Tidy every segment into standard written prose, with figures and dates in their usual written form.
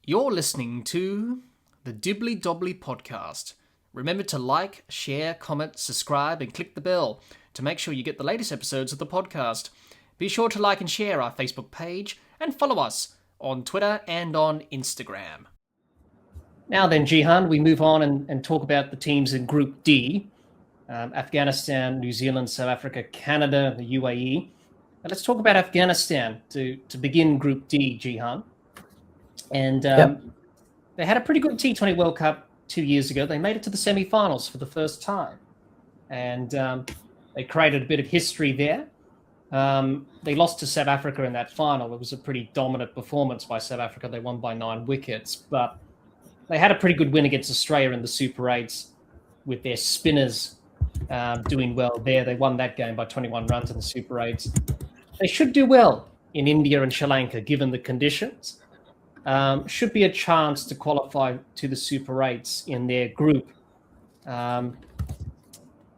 You're listening to the Dibbly Dobbly Podcast. Remember to like, share, comment, subscribe, and click the bell to make sure you get the latest episodes of the podcast. Be sure to like and share our Facebook page and follow us on Twitter and on Instagram. Now then, Jihan, we move on and talk about the teams in Group D. Afghanistan, New Zealand, South Africa, Canada, the UAE. Now let's talk about Afghanistan to begin Group D, Jihan. And they had a pretty good T20 World Cup 2 years ago. They made it to the semi-finals for the first time. And they created a bit of history there. They lost to South Africa in that final. It was a pretty dominant performance by South Africa. They won by 9 wickets. But they had a pretty good win against Australia in the Super 8s with their spinners doing well there. They won that game by 21 runs in the Super 8s. They should do well in India and Sri Lanka, given the conditions. Should be a chance to qualify to the Super 8s in their group.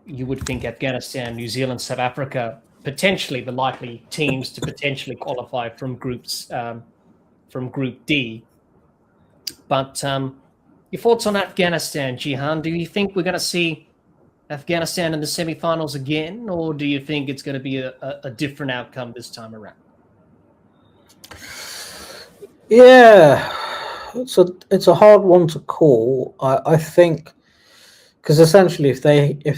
You would think Afghanistan, New Zealand, South Africa, potentially the likely teams to potentially qualify from groups from Group D. But your thoughts on Afghanistan, Jihan? Do you think we're going to see Afghanistan in the semi-finals again, or do you think it's going to be a different outcome this time around? Yeah, it's a hard one to call. I think because essentially, if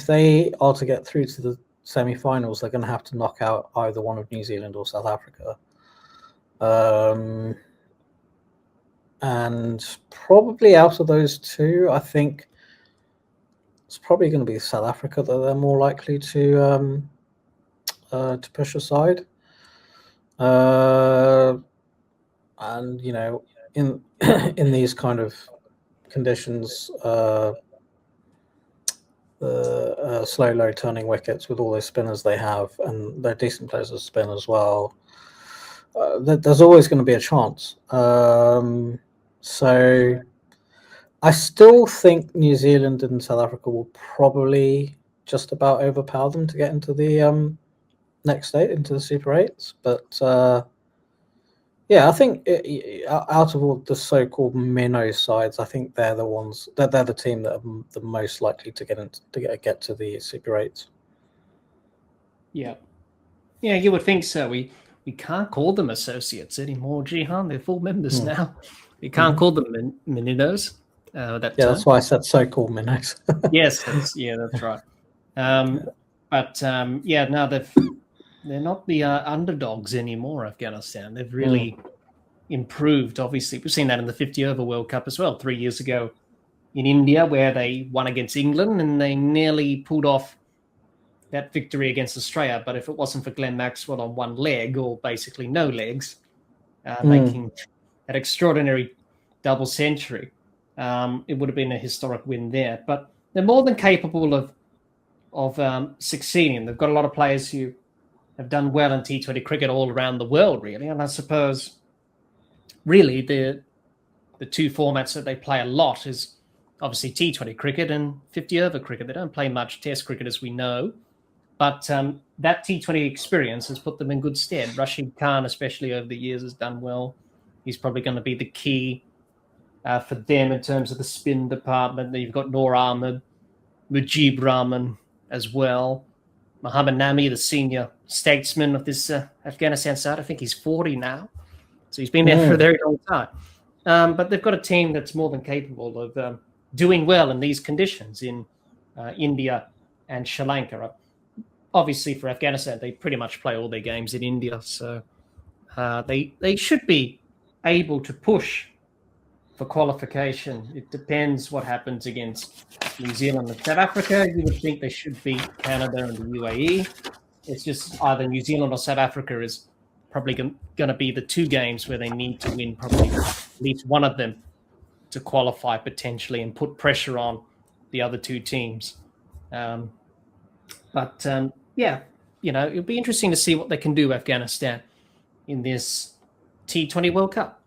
they are to get through to the semi-finals, they're going to have to knock out either one of New Zealand or South Africa, and probably out of those two, I think it's probably going to be South Africa that they're more likely to push aside. And you know, in these kind of conditions, the slow, low turning wickets with all those spinners they have, and they're decent players to spin as well. There's always going to be a chance. So I still think New Zealand and South Africa will probably just about overpower them to get into the next stage, into the Super 8s. But yeah, I think out of all the so-called minnow sides, I think they're the ones they're the team that are the most likely to get to the Super 8s. Yeah, you would think so. We can't call them associates anymore, Jihan. They're full members now. We can't call them minnows. That's why I said so-called minnows. Yes, that's right. No, they're not the underdogs anymore, Afghanistan. They've really improved, obviously. We've seen that in the 50-over World Cup as well, 3 years ago in India, where they won against England and they nearly pulled off that victory against Australia. But if it wasn't for Glenn Maxwell on one leg, or basically no legs, making that extraordinary double century, it would have been a historic win there. But they're more than capable of succeeding. They've got a lot of players who have done well in T20 cricket all around the world, really. And I suppose, really, the two formats that they play a lot is obviously T20 cricket and 50-over cricket. They don't play much Test cricket, as we know. But that T20 experience has put them in good stead. Rashid Khan, especially over the years, has done well. He's probably going to be the key for them in terms of the spin department. Then you've got Noor Ahmed, Mujib Rahman as well. Mohammad Nami, the senior statesman of this Afghanistan side. I think he's 40 now. So he's been there for a very long time. But they've got a team that's more than capable of doing well in these conditions in India and Sri Lanka. Obviously, for Afghanistan, they pretty much play all their games in India. So they should be able to push for qualification. It depends what happens against New Zealand and South Africa. You would think they should beat Canada and the UAE. It's just either New Zealand or South Africa is probably going to be the two games where they need to win probably at least one of them to qualify potentially and put pressure on the other two teams. It'll be interesting to see what they can do, Afghanistan, in this T20 World Cup.